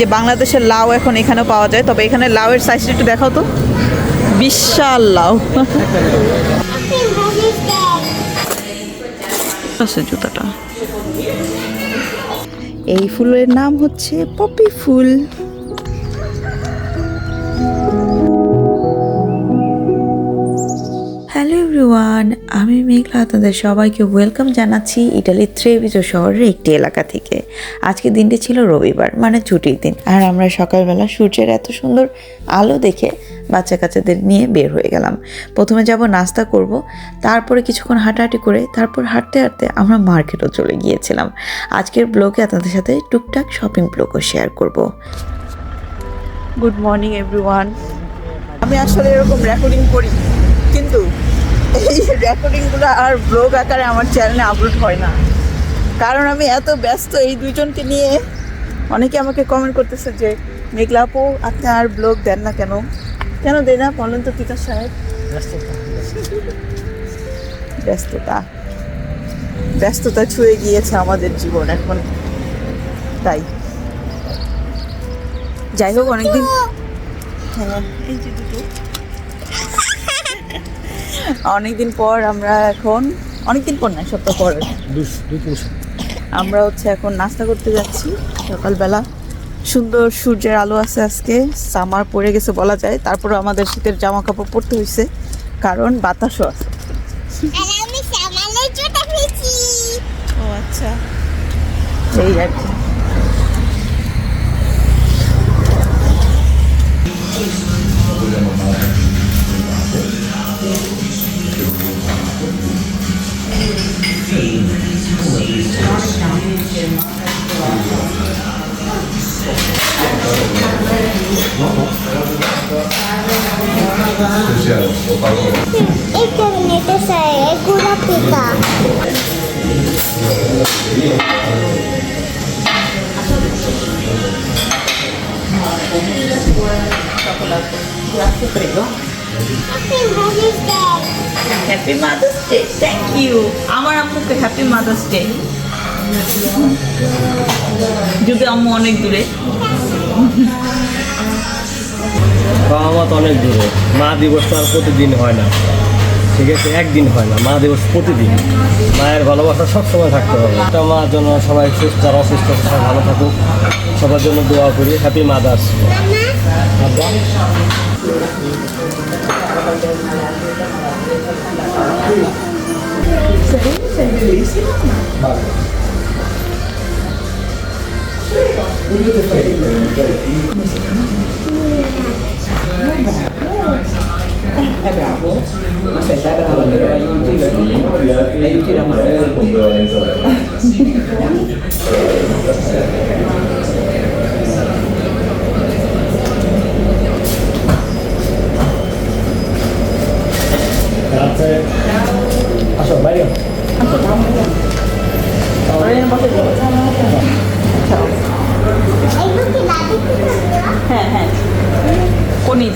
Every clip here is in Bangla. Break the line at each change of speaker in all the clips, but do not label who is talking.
যে বাংলাদেশের লাউ এখন এখানেও পাওয়া যায়, তবে এখানে লাউয়ের সাইজটা একটু দেখাও তো, বিশাল লাউ আছে জুতাটা। এই ফুলের নাম হচ্ছে পপি ফুল। হ্যালো এভরিওয়ান, আমি মেঘলা, তাদের সবাইকে ওয়েলকাম জানাচ্ছি ইটালির ট্রেভিজো শহরের একটি এলাকা থেকে। আজকে দিনটি ছিল রবিবার, মানে ছুটির দিন, আর আমরা সকালবেলা সূর্যের এত সুন্দর আলো দেখে বাচ্চা কাচ্চাদের নিয়ে বের হয়ে গেলাম। প্রথমে যাব নাস্তা করব, তারপরে কিছুক্ষণ হাঁটাহাঁটি করে তারপর হাঁটতে হাঁটতে আমরা মার্কেটও চলে গিয়েছিলাম। আজকের ব্লগে আপনাদের সাথে টুকটাক শপিং ব্লগও শেয়ার করব। Good morning everyone. আমি আসলে এরকম রেকর্ডিং করি, কিন্তু এই রেকর্ডিংগুলো আর ব্লগ আকারে আমার চ্যানেলে আপলোড হয় না, কারণ আমি এত ব্যস্ত এই দুইজনকে নিয়ে। অনেকে আমাকে কমেন্ট করতেছে যে মেঘলা আপু আপনি আর ব্লগ দেন না কেন, কেন দেয় না বলেন তো তিতাস সাহেব? ব্যস্ততা ব্যস্ততা ছুঁয়ে গিয়েছে আমাদের জীবন এখন, তাই যাই হোক অনেকদিন। হ্যাঁ, এই যে দুটো অনেকদিন পর আমরা এখন, অনেকদিন পর না, সপ্তাহ পর আমরা হচ্ছে এখন নাস্তা করতে যাচ্ছি সকালবেলা। সুন্দর সূর্যের আলো আছে, আজকে সামার পড়ে গেছে বলা যায়, তারপরে আমাদের শীতের জামা কাপড় পরতে হয়েছে কারণ বাতাসও আছে। ও আচ্ছা, এই আর কি।
E corneta è gula pica.
Grazie, prego. Happy mother's day. Thank you. আমার আম্মুকে হ্যাপি মাদার্স ডে, যদি আম্মু অনেক দূরে।
বাবা মা তো অনেক দূরে, মা দিবস তো আর প্রতিদিন হয় না, ঠিক আছে, একদিন হয় না, মা দিবস প্রতিদিন। মায়ের ভালোবাসা সবসময় থাকতে হবে। একটা মার জন্য সবাই সুস্থ, যারা অসুস্থ সবাই ভালো থাকুক, সবার জন্য দোয়া করি। Happy mothers.
È bravo? Aspetta, è bravo, aiuti la mano.
Grazie. আসো বাইরে।
হ্যাঁ হ্যাঁ, পনির।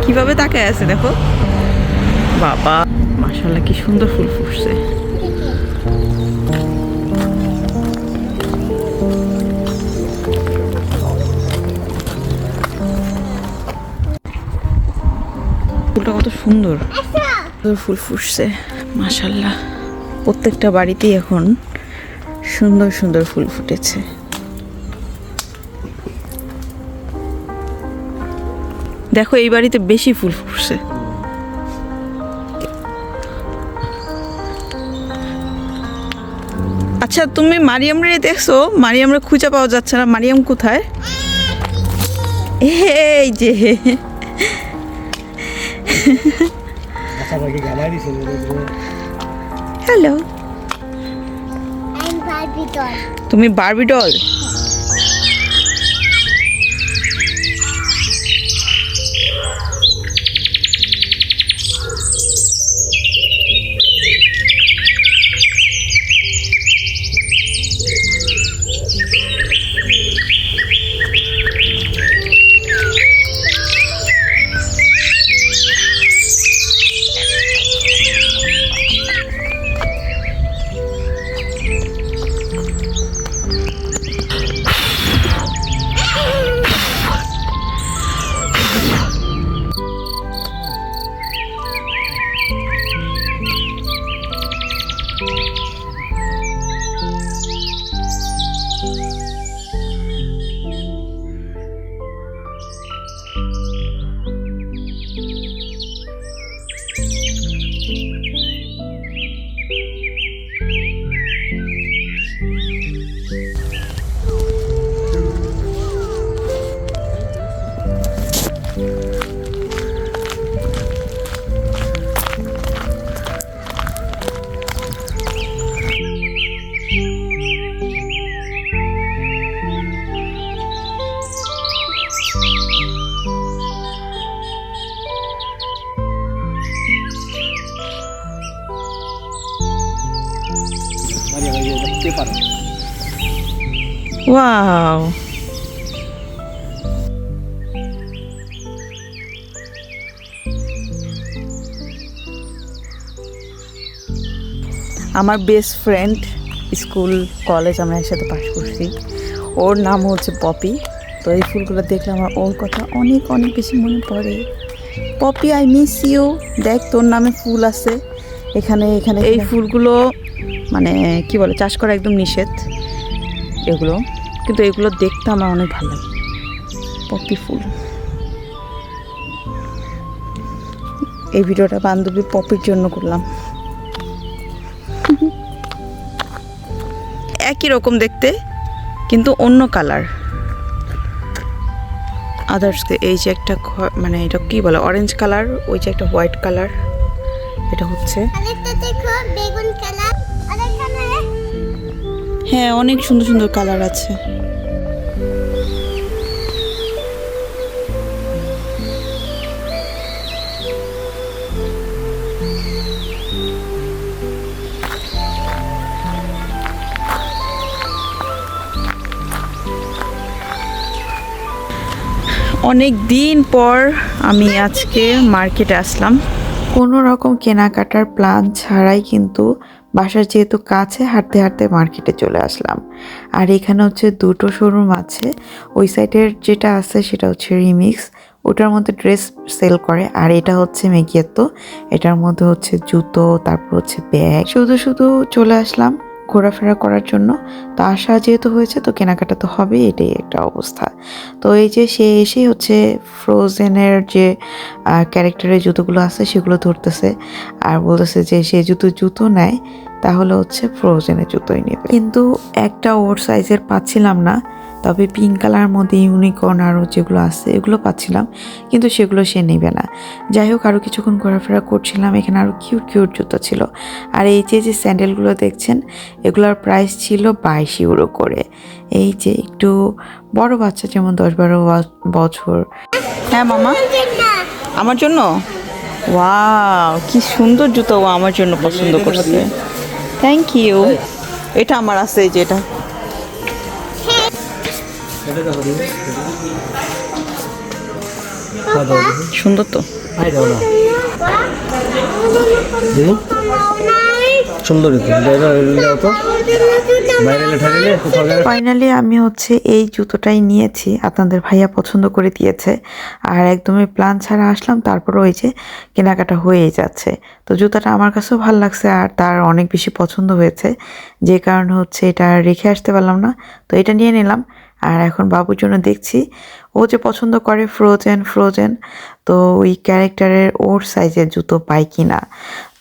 কিভাবে তাকায় আছে দেখো বাবা, মাশাআল্লাহ কি সুন্দর ফুল ফুটছে। ফুলটা কত সুন্দর, ফুল ফুটছে মাশাআল্লাহ। প্রত্যেকটা বাড়িতেই এখন সুন্দর সুন্দর ফুল ফুটেছে। দেখো এই বাড়িতে বেশি ফুল ফুটছে। আচ্ছা তুমি মারিয়ামরে দেখছো? মারিয়ামরে খুঁজে পাওয়া যাচ্ছে না, মারিয়াম কোথায়? এই যে হ্যালো,
I'm Barbie doll.
তুমি বারবি ডল? ওয়াও, আমার বেস্ট ফ্রেন্ড, স্কুল কলেজ আমরা একসাথে পাশ করছি, ওর নাম হচ্ছে পপি। তো এই ফুলগুলো দেখলে আমার ওর কথা অনেক অনেক বেশি মনে পড়ে। পপি আই মিস ইউ, দেখ তোর নামে ফুল আছে এখানে। এখানে এই ফুলগুলো মানে কি বলে, চাষ করা একদম নিষেধ এগুলো, কিন্তু এগুলো দেখতে আমার অনেক ভালো লাগে। পপি ফুল। এই ভিডিওটা বান্ধবী পপির জন্য করলাম। একই রকম দেখতে কিন্তু অন্য কালার আদার্স। এই যে একটা মানে এটা কি বলে, অরেঞ্জ কালার, ওই যে একটা হোয়াইট কালার, এটা হচ্ছে
আরেকটা দেখো বেগুন কালার, আর এখানে
হ্যাঁ অনেক সুন্দর সুন্দর কালার আছে। অনেক দিন পর আমি আজকে মার্কেটে আসলাম। কোনো রকম কেনাকাটার প্ল্যান ছাড়াই কিন্তু বাসার যেহেতু কাছে, হাঁটতে হাঁটতে মার্কেটে চলে আসলাম। আর এখানে হচ্ছে দুটো শোরুম আছে। ওই সাইডের যেটা আছে সেটা হচ্ছে রিমিক্স, ওটার মধ্যে ড্রেস সেল করে, আর এটা হচ্ছে মেগিয়াতো, এটার মধ্যে হচ্ছে জুতো, তারপর হচ্ছে ব্যাগ। শুধু শুধু চলে আসলাম ঘোরাফেরা করার জন্য। তো আসা যেহেতু হয়েছে তো কেনাকাটা তো হবেই, এটাই একটা অবস্থা। তো এই যে সে এসেই হচ্ছে ফ্রোজেনের যে ক্যারেক্টারের জুতোগুলো আছে সেগুলো ধরতেছে, আর বলতেছে যে সে জুতো নেয় তাহলে হচ্ছে ফ্রোজেনের জুতোই নেবে। কিন্তু একটা ওর সাইজের পাচ্ছিলাম না, তবে পিঙ্ক কালার মধ্যে ইউনিকর্ন আরও যেগুলো আছে এগুলো পাচ্ছিলাম, কিন্তু সেগুলো সে নেবে না। যাই হোক, আরও কিছুক্ষণ ঘোরাফেরা করছিলাম, এখানে আরও কিউট কিউট জুতো ছিল। আর এই যে স্যান্ডেলগুলো দেখছেন এগুলোর প্রাইস ছিল 22 ইউরো করে। এই যে একটু বড় বাচ্চা, যেমন 10-12 বছর। হ্যাঁ মামা, আমার জন্য ওয়াও কি সুন্দর জুতো, ও আমার জন্য পছন্দ করছে। Thank you. এটা আমার আছে, এই যে এটা।
খাওয়া দাওয়া দেখি।
সুন্দর তো।
আই দাও না দেখি সুন্দরই তো দাও তো বাইরে ঠাকিলে কোথাও গেলে
ফাইনালি আমি হচ্ছে এই জুতোটাই নিয়েছি, আপনাদের ভাইয়া পছন্দ করে দিয়েছে। আর একদমই প্ল্যান ছাড়া আসলাম, তারপরে ওই যে কেনাকাটা হয়েই যাচ্ছে। তো জুতাটা আমার কাছেও ভালো লাগছে আর তার অনেক বেশি পছন্দ হয়েছে, যে কারণে হচ্ছে এটা আর রেখে আসতে পারলাম না, তো এটা নিয়ে নিলাম। আর এখন বাবুর জন্য দেখছি ও যে পছন্দ করে ফ্রোজেন, তো ওই ক্যারেক্টারের ওর সাইজের জুতো পাই কি না।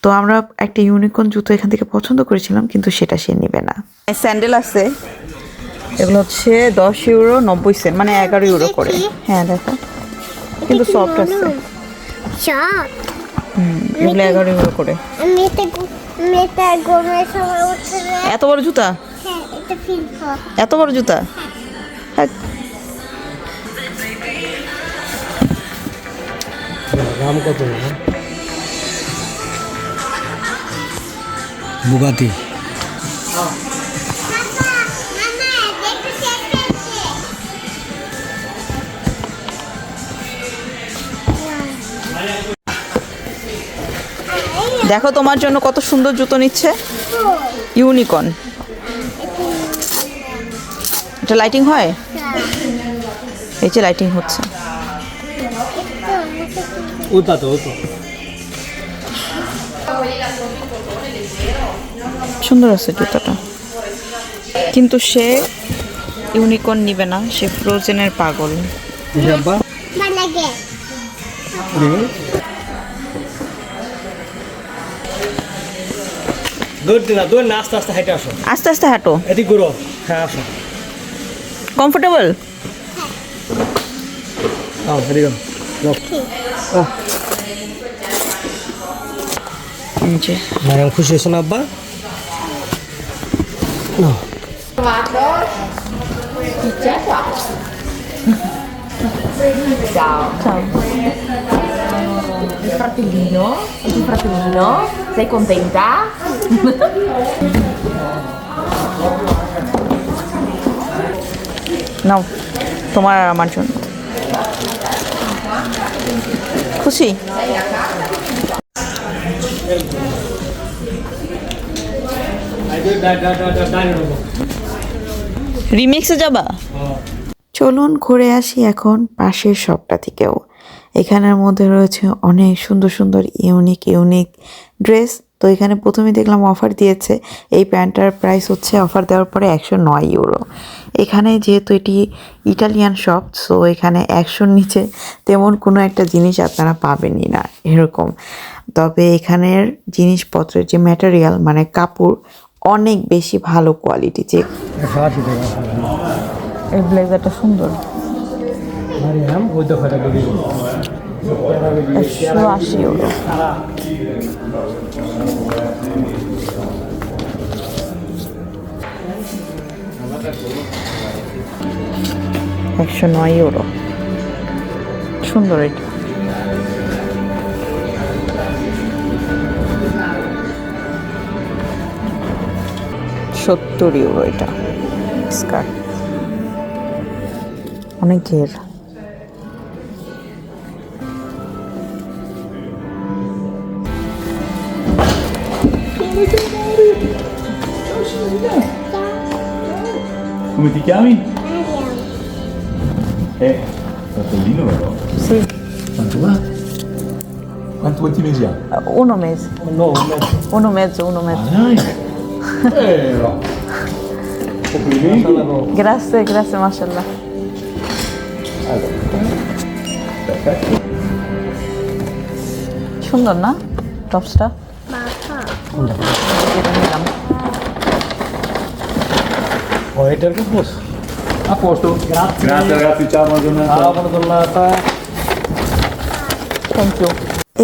তো আমরা একটা ইউনিকর্ন জুতো এখান থেকে পছন্দ করেছিলাম, কিন্তু সেটা সে নেবে না। স্যান্ডেল আছে, এগুলো হচ্ছে 10 ইউরো 90 সেন্ট, মানে 11 ইউরো করে। হ্যাঁ দেখো, কিন্তু সফট আছে।
সব
এগুলো 11 ইউরো করে।
মেয়েটা গরমের সময় উঠছে না।
এত বড় জুতা,
হ্যাঁ, এটা ফিল কর।
এত বড় জুতা। হ্যাঁ,
দাম কত বুগাতি
দেখো তোমার জন্য কত সুন্দর জুতো নিচ্ছে, ইউনিকর্ন। এটা লাইটিং হয়, এই যে লাইটিং হচ্ছে।
ওটা তো
সুন্দর আছে জুতাটা, কিন্তু সে ইউনিকর্ন নিবে না, সে ফ্রোজেনের পাগল।
আব্বা
ভালো লাগে।
দৌড়তে না দৌড় না আস্তে আস্তে হেঁটে আসো,
আস্তে আস্তে হাঁটো,
এদিক ঘুরো। হ্যাঁ আসো,
কমফোর্টেবল।
এদিকে ম্যাডাম খুশি হয়েছো না আব্বা? না
Ciao. Il fratellino? Il fratellino? Sei contenta?
নাও, তোমার আর আমার জন্য। খুশি? রিমিক্সে যাবা? চলুন ঘুরে আসি এখন পাশের শপটা থেকেও। এখানের মধ্যে রয়েছে অনেক সুন্দর সুন্দর ইউনিক ড্রেস। তো এখানে প্রথমে দেখলাম অফার দিয়েছে, এই প্যান্টটার প্রাইস হচ্ছে অফার দেওয়ার পরে 109 ইউরো। এখানে যেহেতু এটি ইটালিয়ান শপ, সো এখানে 100-র নিচে তেমন কোনো একটা জিনিস আপনারা পাবেনই না এরকম। তবে এখানের জিনিসপত্রের যে ম্যাটেরিয়াল, মানে কাপড়, অনেক বেশি ভালো কোয়ালিটি। যে এই ব্লেজারটা সুন্দর, 180 ইউরো। €109 সুন্দর এটা। €70 এটা স্কার্ট, অনেক ঘের।
Come ti chiami? Fratellino vero?
Sì,
Quanto va? Quanti mesi ha?
uno mese,
No,
uno mezzo.
Dai! Complimenti!
Grazie, mashallah.
Perfetto!
সুন্দর না টপসটা?
বাবা
এটা নিলাম।
এটার কি পোস
A posto?
Grazie.
Grazie ragazzi, ciao, buona giornata!
buona giornata.
Thank you.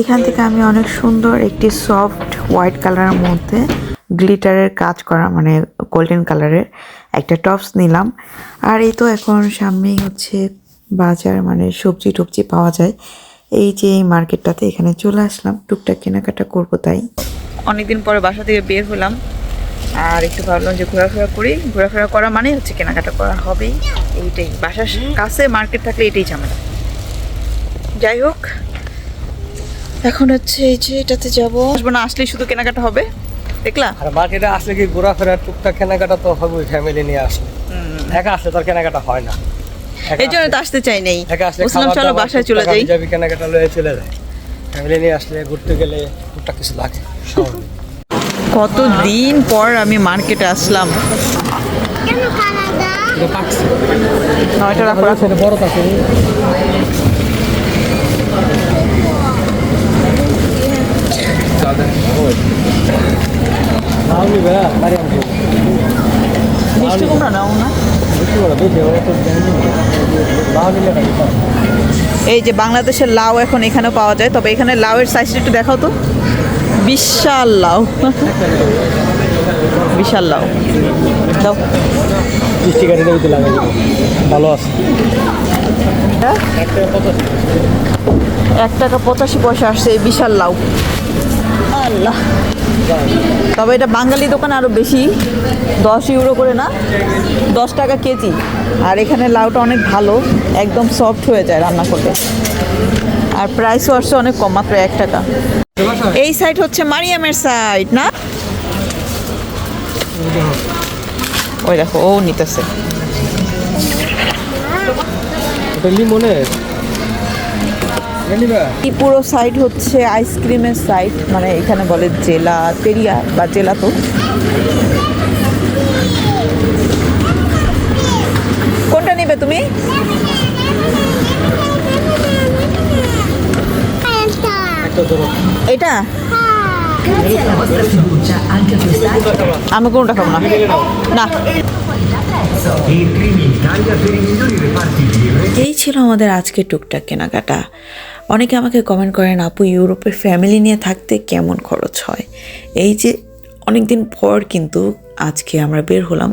এখান থেকে আমি অনেক সুন্দর একটি সফট হোয়াইট কালারের মধ্যে গ্লিটারের কাজ করা, মানে গোল্ডেন কালারের একটা টপস নিলাম। আর এই তো এখন সামনেই হচ্ছে বাজার, মানে সবজি টবজি পাওয়া যায়। এই যে এই মার্কেটটাতে এখানে চলে আসলাম, টুকটাক কেনাকাটা করবো তাই। অনেকদিন পরে বাসা থেকে বের হলাম, আর একটু ভাবলাম যে ঘোরাফেরা করি। ঘোরাফেরা করা মানে হচ্ছে কেনাকাটা করা হবেই, এইটাই। বাসার কাছে মার্কেট থাকলে এটাই ঝামেলা। যাই হোক, এখন হচ্ছে এই যে এটাতে যাবো। আসবো না, আসলেই শুধু কেনাকাটা হবে, দেখলা?
আর মার্কেটে আসলে কি ঘোরাফেরার টুকটাক কেনাকাটা তো হবে, ফ্যামিলি নিয়ে আসলে। একা আসলে তার কেনাকাটা হয় না।
এই জন্য তো আসতে চাই নাই।
একা আসলে
বুঝলাম,
খাবার
চলো
দাবার
বাসায় চলে
টুকটাক
যাই।
হাবিজাবি কেনাকাটা লয়ে চলে যায়। ফ্যামিলি নিয়ে আসলে ঘুরতে গেলে টুকটাক কিছু লাগে।
কতদিন পর আমি মার্কেটে আসলাম।
কেন কানাডা?
নয়টা রাখো রাখো।
বড় থাকে
মিষ্টি কুমড়া নাও না। এই যে বাংলাদেশের লাউ এখন এখানেও পাওয়া যায়, তবে এখানে লাউয়ের সাইজটা একটু দেখাও তো। বিশাল লাউ, বিশাল লাউ দাও।
মিষ্টি গাড়িটা দিতে লাগে, ভালো আছে।
1 টাকা 85 পয়সা আসছে এই বিশাল লাউ। আল্লাহ, তবে এটা বাঙালি দোকান আরও বেশি, 10 ইউরো করে না, 10 টাকা কেজি। আর এখানে লাউটা অনেক ভালো, একদম সফট হয়ে যায় রান্না করতে। আর প্রাইসও আসছে অনেক কম, মাত্র 1 টাকা। এই সাইড হচ্ছে মারিয়ামের সাইড না? ওই দেখো, ও নিতেছে।
লিমনের
এই পুরো সাইড হচ্ছে আইসক্রিমের সাইড, মানে এখানে বলে জেলা তেরিয়া বা জেলা। তো কোনটা নেবে তুমি? এটা আমি কোনটা খাবো না। না, এই ছিল আমাদের আজকে টুকটাক কেনাকাটা। অনেকে আমাকে কমেন্ট করেন, আপু ইউরোপে ফ্যামিলি নিয়ে থাকতে কেমন খরচ হয়? এই যে অনেক দিন পর কিন্তু আজকে আমরা বের হলাম,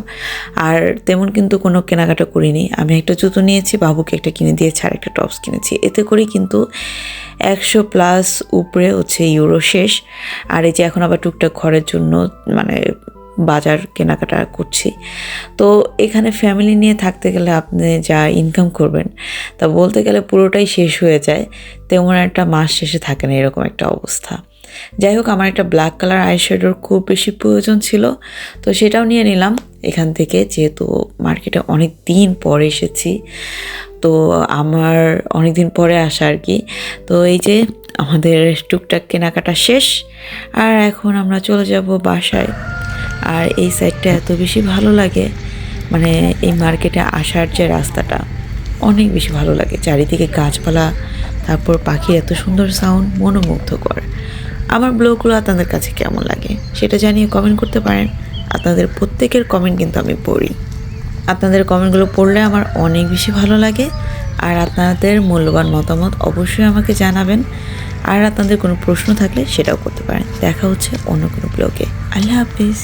আর তেমন কিন্তু কোনো কেনাকাটা করিনি। আমি একটা জুতো নিয়েছি, বাবুকে একটা কিনে দিয়েছি, আর একটা টপস কিনেছি। এতে করে কিন্তু 100+ উপরে হচ্ছে ইউরো শেষ। আর এই যে এখন আবার টুকটাক ঘরের জন্য মানে বাজার কেনাকাটা করছি। তো এখানে ফ্যামিলি নিয়ে থাকতে গেলে আপনি যা ইনকাম করবেন তা বলতে গেলে পুরোটাই শেষ হয়ে যায়, তেমন একটা মাস শেষে থাকে না, এরকম একটা অবস্থা। যাই হোক, আমার একটা ব্ল্যাক কালার আইশ্যাডোর খুব বেশি প্রয়োজন ছিল, তো সেটাও নিয়ে নিলাম এখান থেকে, যেহেতু মার্কেটে অনেক দিন পরে এসেছি, তো আমার অনেক দিন পরে আসা আর কি। তো এই যে আমাদের টুকটাক কেনাকাটা শেষ, আর এখন আমরা চলে যাব বাসায়। আর এই সাইডটা এত বেশি ভালো লাগে, মানে এই মার্কেটে আসার যে রাস্তাটা অনেক বেশি ভালো লাগে, চারিদিকে গাছপালা, তারপর পাখির এত সুন্দর সাউন্ড, মনোমুগ্ধকর। আমার ব্লগগুলো আপনাদের কাছে কেমন লাগে সেটা জানিয়ে কমেন্ট করতে পারেন। আপনাদের প্রত্যেকের কমেন্ট কিন্তু আমি পড়ি, আপনাদের কমেন্টগুলো পড়লে আমার অনেক বেশি ভালো লাগে। আর আপনাদের মূল্যবান মতামত অবশ্যই আমাকে জানাবেন, আর আপনাদের কোনো প্রশ্ন থাকলে সেটাও করতে পারেন। দেখা হচ্ছে অন্য কোনো ব্লগে। আল্লাহ হাফিজ।